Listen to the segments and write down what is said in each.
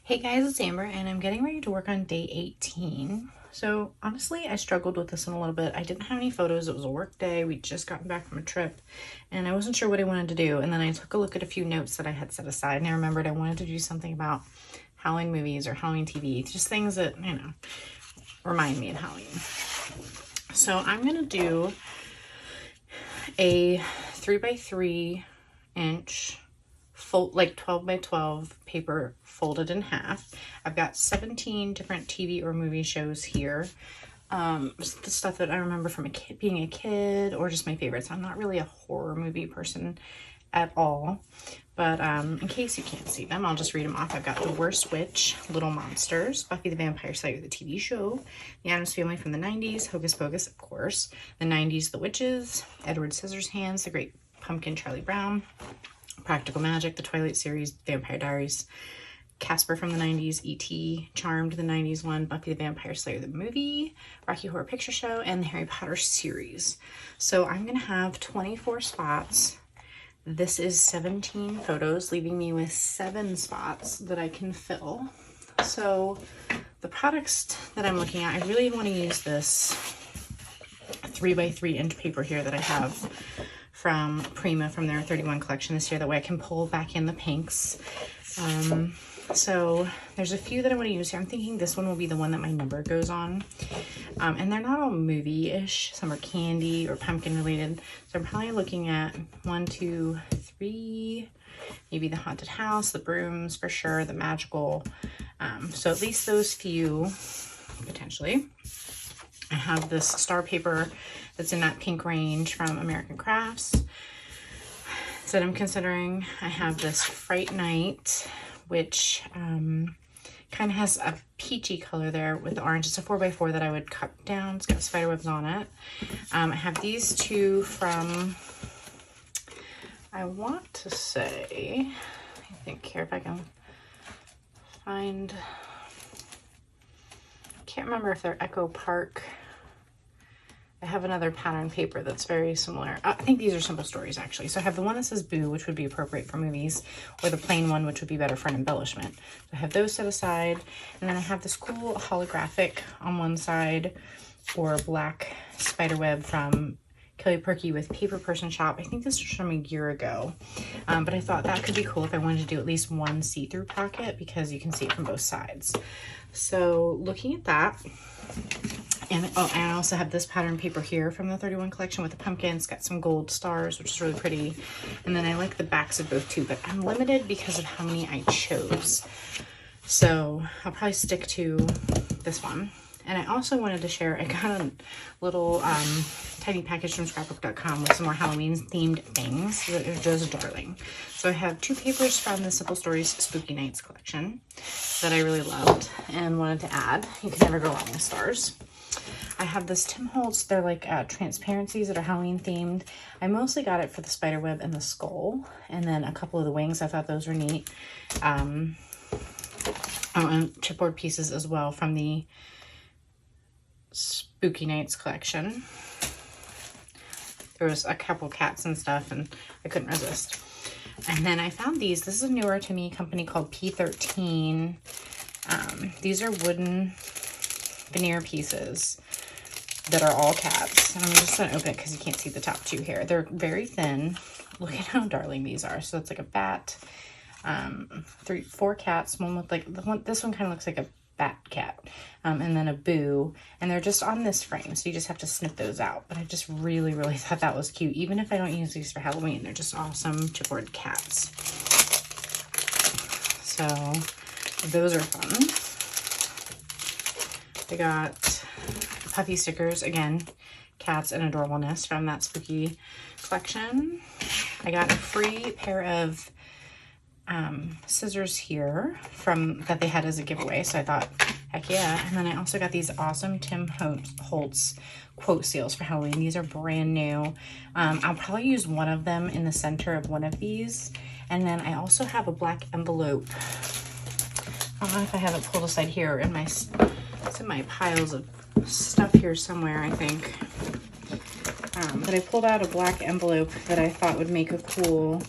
Hey guys, it's Amber and I'm getting ready to work on day 18. So honestly, I struggled with this one a little bit. I didn't have any photos. It was a work day. We'd just gotten back from a trip and I wasn't sure what I wanted to do. And then I took a look at a few notes that I had set aside and I remembered I wanted to do something about Halloween movies or Halloween TV, just things that, you know, remind me of Halloween. So I'm going to do a 3x3 inch like 12 by 12 paper folded in half. I've got 17 different TV or movie shows here. The stuff that I remember from being a kid, or just my favorites. I'm not really a horror movie person at all, but in case you can't see them, I'll just read them off. I've got The Worst Witch, Little Monsters, Buffy the Vampire Slayer, the TV show, The Addams Family from the 90s, Hocus Pocus, of course, the 90s, The Witches, Edward Scissorhands, The Great Pumpkin, Charlie Brown, Practical Magic, The Twilight series, Vampire Diaries, Casper from the 90s, E.T., Charmed, the 90s one, Buffy the Vampire Slayer, the movie, Rocky Horror Picture Show, and the Harry Potter series. So I'm going to have 24 spots. This is 17 photos, leaving me with 7 spots that I can fill. So the products that I'm looking at, I really want to use this 3x3 inch paper here that I have from Prima from their 31 collection this year. That way I can pull back in the pinks. So there's a few that I want to use here. I'm thinking this one will be the one that my number goes on. And they're not all movie-ish. Some are candy or pumpkin related. So I'm probably looking at 1, 2, 3, maybe the haunted house, the brooms for sure, the magical. So at least those few potentially. I have this star paper that's in that pink range from American Crafts that I'm considering. I have this Fright Night, which kind of has a peachy color there with the orange. It's a 4x4 that I would cut down. It's got spider webs on it. I have these two from, I want to say, I think here if I can find, can't remember if they're Echo Park. I have another pattern paper that's very similar. I think these are Simple Stories actually. So I have the one that says Boo, which would be appropriate for movies, or the plain one, which would be better for an embellishment. So I have those set aside. And then I have this cool holographic on one side, or a black spider web from Kelly Perky with Paper Person Shop. I think this was from a year ago. But I thought that could be cool if I wanted to do at least one see-through pocket, because you can see it from both sides. So looking at that, and oh, and I also have this pattern paper here from the 31 collection with the pumpkin. It's got some gold stars, which is really pretty. And then I like the backs of both too, but I'm limited because of how many I chose. So I'll probably stick to this one. And I also wanted to share, I got a little tiny package from scrapbook.com with some more Halloween themed things. They're just darling. So I have 2 papers from the Simple Stories Spooky Nights collection that I really loved and wanted to add. You can never go wrong with stars. I have this Tim Holtz, they're like transparencies that are Halloween themed. I mostly got it for the spider web and the skull, and then a couple of the wings. I thought those were neat. Oh, and chipboard pieces as well from the Spooky Nights collection. There was a couple cats and stuff and I couldn't resist. And then I found these. This is a newer to me company called P13. These are wooden veneer pieces that are all cats. And I'm just going to open it because you can't see the top 2 here. They're very thin. Look at how darling these are. So it's like a bat, 4 cats. One with like, this one kind of looks like a bat cat, and then a Boo, and they're just on this frame, so you just have to snip those out. But I just really thought that was cute. Even if I don't use these for Halloween, they're just awesome chipboard cats. So those are fun. I got puffy stickers, again, cats and adorableness from that spooky collection. I got a free pair of scissors here from that they had as a giveaway, so I thought, heck yeah. And then I also got these awesome Tim Holtz quote seals for Halloween. These are brand new. I'll probably use one of them in the center of one of these, and then I also have a black envelope. I don't know if I have it pulled aside here in my, it's in my piles of stuff here somewhere, I think. But I pulled out a black envelope that I thought would make a cool,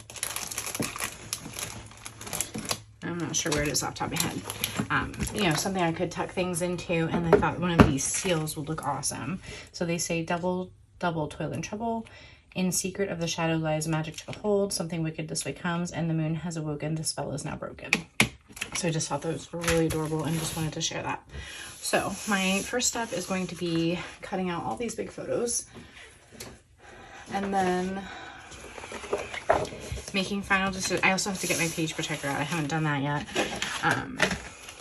I'm not not sure where it is off the top of my head. You know, something I could tuck things into, and I thought one of these seals would look awesome. So they say double toil and trouble. In secret of the shadow lies magic to behold. Something wicked this way comes, and the moon has awoken. The spell is now broken. So I just thought those were really adorable and just wanted to share that. So my first step is going to be cutting out all these big photos, and then making final decisions. I also have to get my page protector out. I haven't done that yet.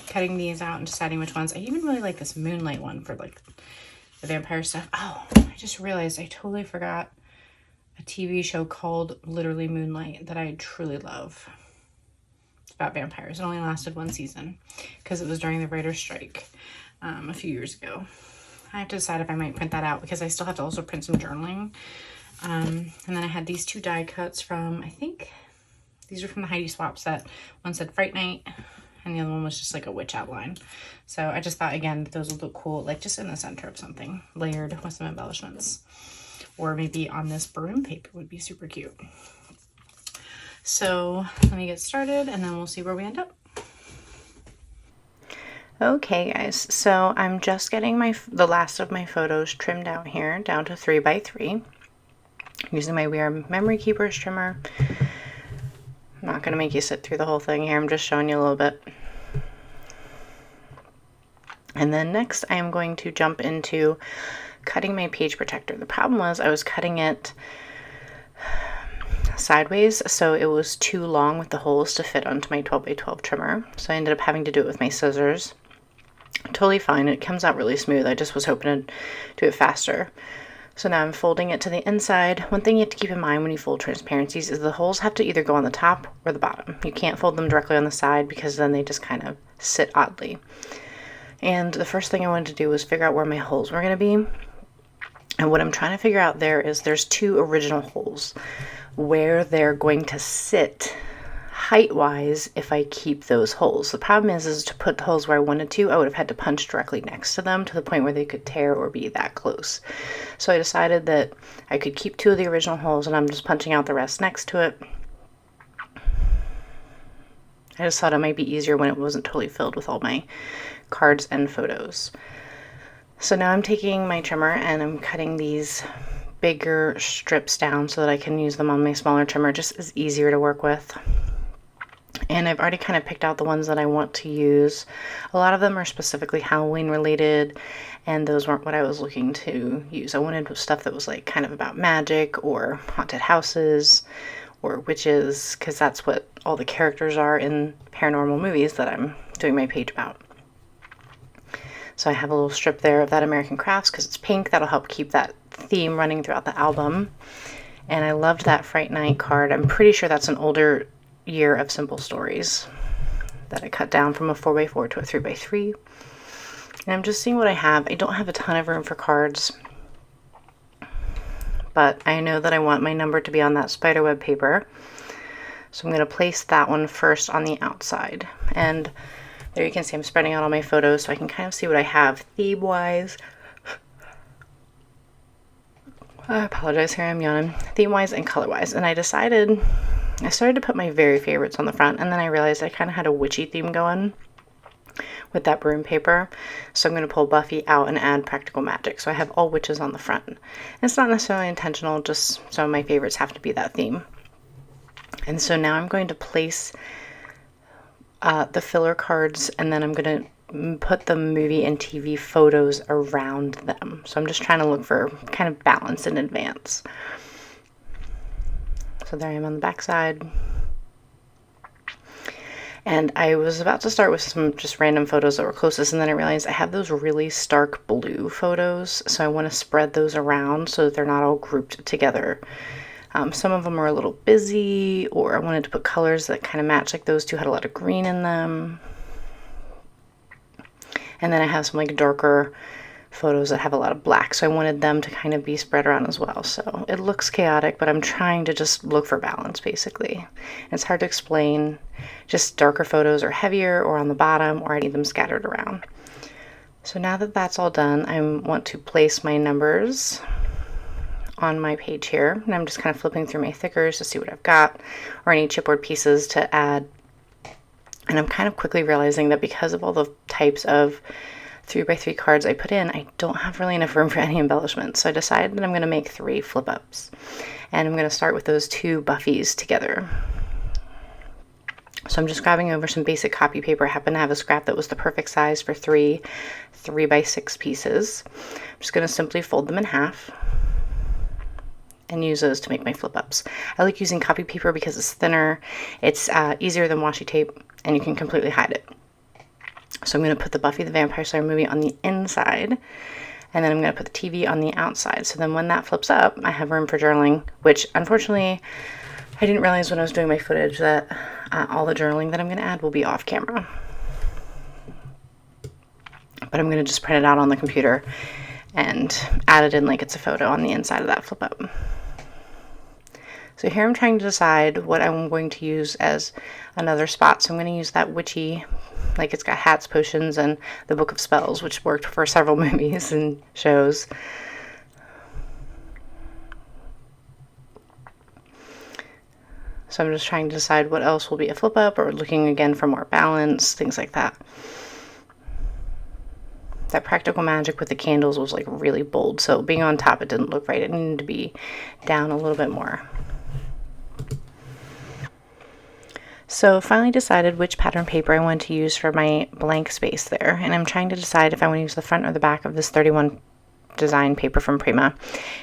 Cutting these out and deciding which ones. I even really like this moonlight one for like the vampire stuff. Oh, I just realized I totally forgot a TV show called literally Moonlight that I truly love. It's about vampires. It only lasted one season because it was during the writer's strike a few years ago. I have to decide if I might print that out because I still have to also print some journaling. And then I had these two die cuts from, I think these are from the Heidi Swap set. One said Fright Night and the other one was just like a witch outline. So I just thought, again, that those would look cool, like just in the center of something, layered with some embellishments. Or maybe on this broom paper would be super cute. So let me get started and then we'll see where we end up. Okay guys, so I'm just getting the last of my photos trimmed out here down to 3 by 3 using my weird memory keepers trimmer. I'm not going to make you sit through the whole thing here. I'm just showing you a little bit. And then next I am going to jump into cutting my page protector. The problem was I was cutting it sideways, so it was too long with the holes to fit onto my 12 by 12 trimmer. So I ended up having to do it with my scissors. Totally fine. It comes out really smooth. I just was hoping to do it faster. So now I'm folding it to the inside. One thing you have to keep in mind when you fold transparencies is the holes have to either go on the top or the bottom. You can't fold them directly on the side because then they just kind of sit oddly. And the first thing I wanted to do was figure out where my holes were going to be. And what I'm trying to figure out there is there's two original holes where they're going to sit height-wise if I keep those holes. The problem is to put the holes where I wanted to, I would have had to punch directly next to them to the point where they could tear or be that close. So I decided that I could keep two of the original holes and I'm just punching out the rest next to it. I just thought it might be easier when it wasn't totally filled with all my cards and photos. So now I'm taking my trimmer and I'm cutting these bigger strips down so that I can use them on my smaller trimmer, just as easier to work with. And I've already kind of picked out the ones that I want to use. A lot of them are specifically Halloween related, and those weren't what I was looking to use. I wanted stuff that was like kind of about magic or haunted houses or witches, because that's what all the characters are in paranormal movies that I'm doing my page about. So I have a little strip there of that American Crafts because it's pink. That'll help keep that theme running throughout the album. And I loved that Fright Night card. I'm pretty sure that's an older year of Simple Stories that I cut down from a 4x4 to a 3x3. And I'm just seeing what I have. I don't have a ton of room for cards, but I know that I want my number to be on that spiderweb paper. So I'm going to place that one first on the outside. And there you can see I'm spreading out all my photos so I can kind of see what I have theme-wise. I apologize, here I'm yawning. Theme-wise and color-wise. And I started to put my very favorites on the front, and then I realized I kind of had a witchy theme going with that broom paper. So I'm going to pull Buffy out and add Practical Magic. So I have all witches on the front. And it's not necessarily intentional, just some of my favorites have to be that theme. And so now I'm going to place the filler cards, and then I'm going to put the movie and TV photos around them. So I'm just trying to look for kind of balance in advance. So there I am on the back side. And I was about to start with some just random photos that were closest, and then I realized I have those really stark blue photos, so I want to spread those around so that they're not all grouped together. Some of them are a little busy, or I wanted to put colors that kind of match, like those two had a lot of green in them. And then I have some like darker photos that have a lot of black, so I wanted them to kind of be spread around as well. So it looks chaotic, but I'm trying to just look for balance basically. And it's hard to explain. Just darker photos are heavier or on the bottom, or I need them scattered around. So now that that's all done, I want to place my numbers on my page here, and I'm just kind of flipping through my thickers to see what I've got, or any chipboard pieces to add And I'm kind of quickly realizing that because of all the types of 3x3 cards I put in, I don't have really enough room for any embellishments. So I decided that I'm going to make 3 flip-ups. And I'm going to start with those 2 Buffys together. So I'm just grabbing over some basic copy paper. I happen to have a scrap that was the perfect size for 3 3x6 pieces. I'm just going to simply fold them in half and use those to make my flip-ups. I like using copy paper because it's thinner, it's easier than washi tape, and you can completely hide it. So I'm going to put the Buffy the Vampire Slayer movie on the inside, and then I'm going to put the TV on the outside. So then when that flips up, I have room for journaling, which unfortunately I didn't realize when I was doing my footage that all the journaling that I'm going to add will be off camera. But I'm going to just print it out on the computer and add it in like it's a photo on the inside of that flip up. So here I'm trying to decide what I'm going to use as another spot. So I'm going to use that witchy, like it's got hats, potions, and the Book of Spells, which worked for several movies and shows. So I'm just trying to decide what else will be a flip up, or looking again for more balance, things like that. That practical magic with the candles was like really bold, so being on top, it didn't look right. It needed to be down a little bit more. So finally decided which pattern paper I wanted to use for my blank space there, and I'm trying to decide if I want to use the front or the back of this 31 design paper from Prima.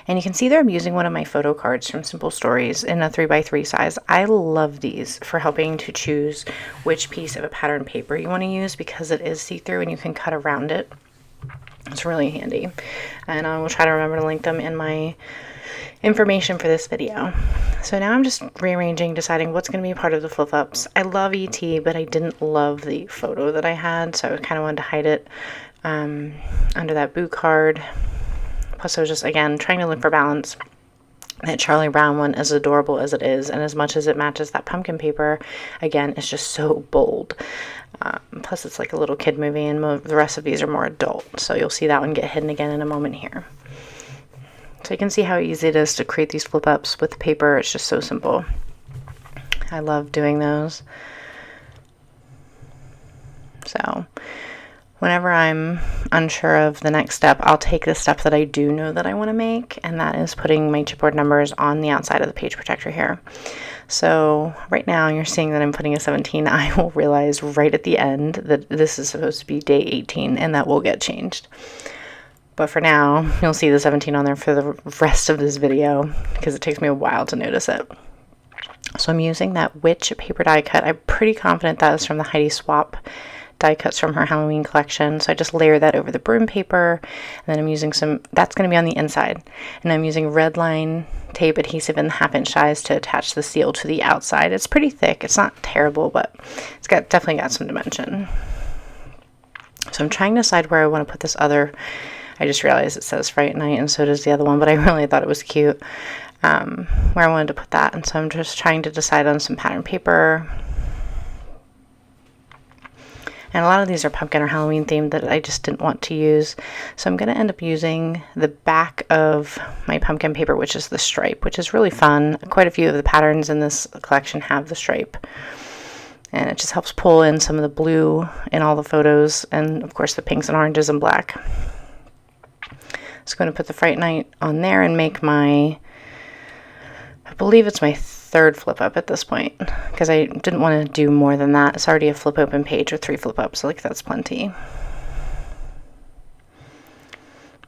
And you can see there I'm using one of my photo cards from Simple Stories in a 3x3 size. I love these for helping to choose which piece of a pattern paper you want to use because it is see-through and you can cut around it. It's really handy, and I will try to remember to link them in my information for this video. So now I'm just rearranging, deciding what's going to be a part of the flip-ups. I love ET, but I didn't love the photo that I had, so I kind of wanted to hide it under that boot card. Plus I was just, again, trying to look for balance. That Charlie Brown one, as adorable as it is, and as much as it matches that pumpkin paper, again, it's just so bold. Plus it's like a little kid movie, and the rest of these are more adult, so you'll see that one get hidden again in a moment here. So you can see how easy it is to create these flip-ups with paper. It's just so simple. I love doing those. So whenever I'm unsure of the next step, I'll take the step that I do know that I want to make, and that is putting my chipboard numbers on the outside of the page protector here. So right now you're seeing that I'm putting a 17. I will realize right at the end that this is supposed to be day 18, and that will get changed. But for now, you'll see the 17 on there for the rest of this video because it takes me a while to notice it. So I'm using that Witch paper die cut. I'm pretty confident that is from the Heidi Swap die cuts from her Halloween collection. So I just layer that over the broom paper, and then I'm using that's going to be on the inside. And I'm using red line tape adhesive in the 1/2 inch size to attach the seal to the outside. It's pretty thick. It's not terrible, but it's definitely got some dimension. So I'm trying to decide where I want to put this other. I just realized it says Fright Night, and so does the other one, but I really thought it was cute where I wanted to put that. And so I'm just trying to decide on some pattern paper. And a lot of these are pumpkin or Halloween themed that I just didn't want to use. So I'm going to end up using the back of my pumpkin paper, which is the stripe, which is really fun. Quite a few of the patterns in this collection have the stripe. And it just helps pull in some of the blue in all the photos, and of course the pinks and oranges and black. So I'm going to put the Fright Night on there and make my, I believe it's my 3rd flip up at this point, because I didn't want to do more than that. It's already a flip open page with 3 flip ups, so like that's plenty.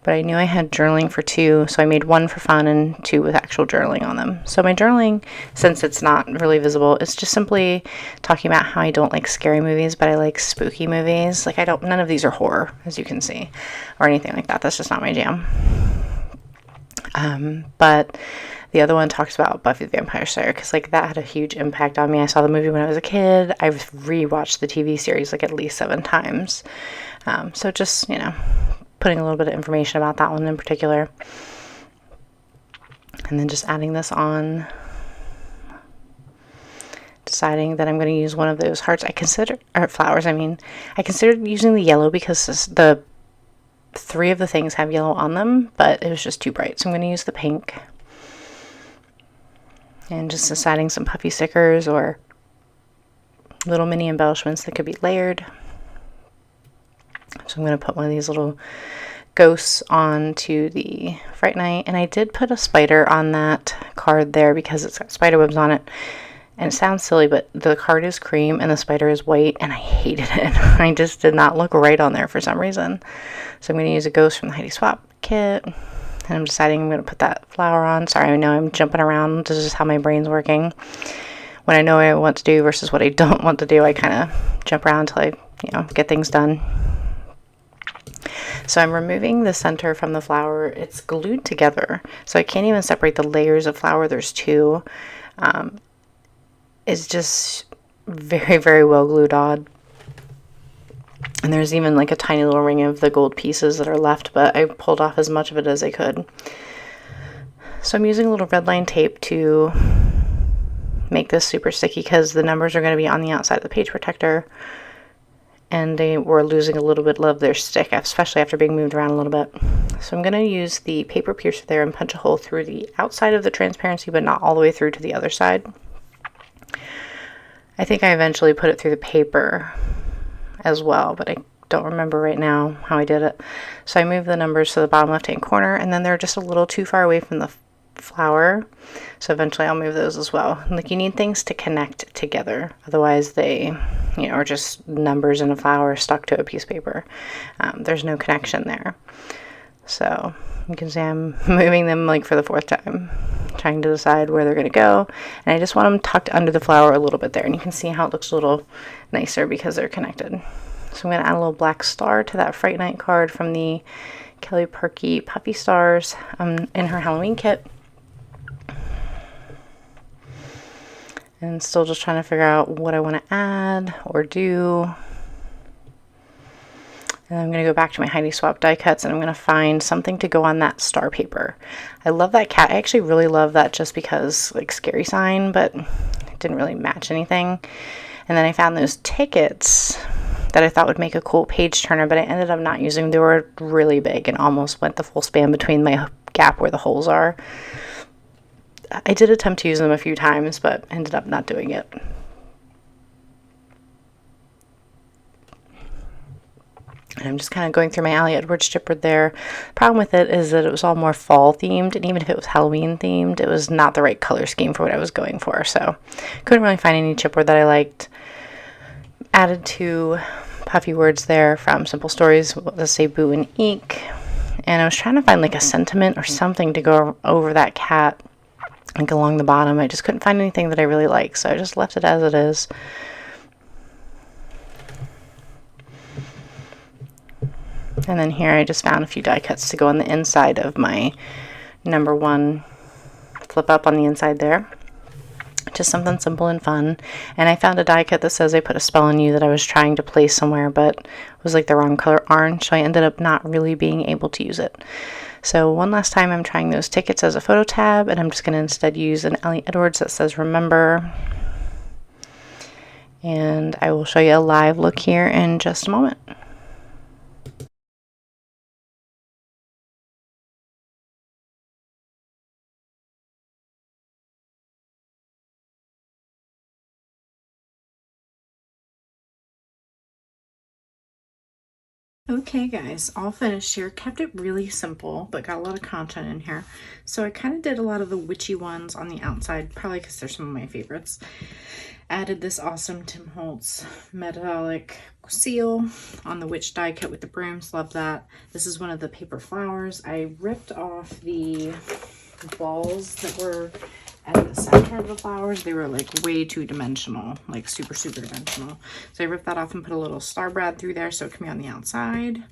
But I knew I had journaling for 2, so I made 1 for fun and 2 with actual journaling on them. So my journaling, since it's not really visible, it's just simply talking about how I don't like scary movies, but I like spooky movies. Like none of these are horror, as you can see, or anything like that. That's just not my jam. But the other one talks about Buffy the Vampire Slayer, because like that had a huge impact on me. I saw the movie when I was a kid. I've rewatched the TV series like at least 7 times. So just, putting a little bit of information about that one in particular. And then just adding this on. Deciding that I'm going to use one of those hearts. Flowers, I considered using the yellow because the 3 of the things have yellow on them, but it was just too bright. So I'm going to use the pink. And just deciding some puffy stickers or little mini embellishments that could be layered. So I'm going to put one of these little ghosts onto the Fright Night. And I did put a spider on that card there because it's got spider webs on it. And it sounds silly, but the card is cream and the spider is white, and I hated it. I just did not look right on there for some reason. So I'm going to use a ghost from the Heidi Swap kit. And I'm deciding I'm going to put that flower on. Sorry, I know I'm jumping around. This is how my brain's working. When I know what I want to do versus what I don't want to do, I kind of jump around until I, get things done. So I'm removing the center from the flower. It's glued together, so I can't even separate the layers of flower. There's two. It's just very, very well glued on. And there's even like a tiny little ring of the gold pieces that are left, but I pulled off as much of it as I could. So I'm using a little red line tape to make this super sticky because the numbers are going to be on the outside of the page protector. And they were losing a little bit of their stick, especially after being moved around a little bit. So I'm going to use the paper piercer there and punch a hole through the outside of the transparency, but not all the way through to the other side. I think I eventually put it through the paper as well, but I don't remember right now how I did it. So I moved the numbers to the bottom left-hand corner, and then they're just a little too far away from the flower. So eventually I'll move those as well. Like, you need things to connect together. Otherwise they, are just numbers in a flower stuck to a piece of paper. There's no connection there. So you can see I'm moving them like for the fourth time, trying to decide where they're going to go. And I just want them tucked under the flower a little bit there. And you can see how it looks a little nicer because they're connected. So I'm going to add a little black star to that Fright Night card from the Kelly Perky Puffy Stars in her Halloween kit. And still just trying to figure out what I want to add or do. And I'm going to go back to my Heidi Swap die cuts, and I'm going to find something to go on that star paper. I love that cat. I actually really love that just because, like, scary sign, but it didn't really match anything. And then I found those tickets that I thought would make a cool page turner, but I ended up not using them. They were really big and almost went the full span between my gap where the holes are. I did attempt to use them a few times, but ended up not doing it. And I'm just kind of going through my Allie Edwards chipboard there. Problem with it is that it was all more fall themed, and even if it was Halloween themed, it was not the right color scheme for what I was going for. So couldn't really find any chipboard that I liked. Added 2 puffy words there from Simple Stories. Let's say Boo and Eek. And I was trying to find like a sentiment or something to go over that cat, like along the bottom. I just couldn't find anything that I really liked, so I just left it as it is. And then here I just found a few die cuts to go on the inside of my number 1 flip up on the inside there. Just something simple and fun. And I found a die cut that says I put a spell on you that I was trying to place somewhere, but it was like the wrong color orange, so I ended up not really being able to use it. So one last time I'm trying those tickets as a photo tab, and I'm just going to instead use an Allie Edwards that says remember. And I will show you a live look here in just a moment. Okay guys, all finished here. Kept it really simple, but got a lot of content in here. So I kind of did a lot of the witchy ones on the outside, probably because they're some of my favorites. Added this awesome Tim Holtz metallic seal on the witch die cut with the brooms. Love that. This is one of the paper flowers. I ripped off the balls that were at the center of the flowers. They were like way too dimensional, like super dimensional. So I ripped that off and put a little star brad through there so it can be on the outside.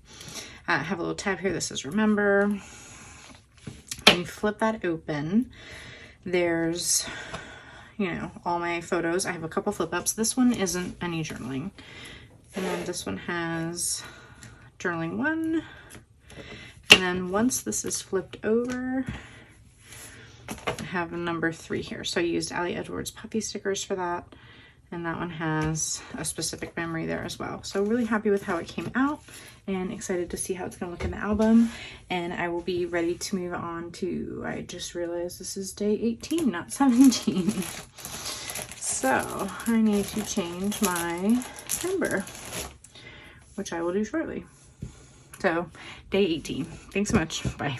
I have a little tab here that says remember. When you flip that open, there's, all my photos. I have a couple flip ups. This one isn't any journaling. And then this one has journaling 1. And then once this is flipped over, I have a number 3 here. So I used Allie Edwards puppy stickers for that. And that one has a specific memory there as well. So really happy with how it came out and excited to see how it's going to look in the album. And I will be ready to move on to, I just realized this is day 18, not 17. So I need to change my number, which I will do shortly. So day 18. Thanks so much. Bye.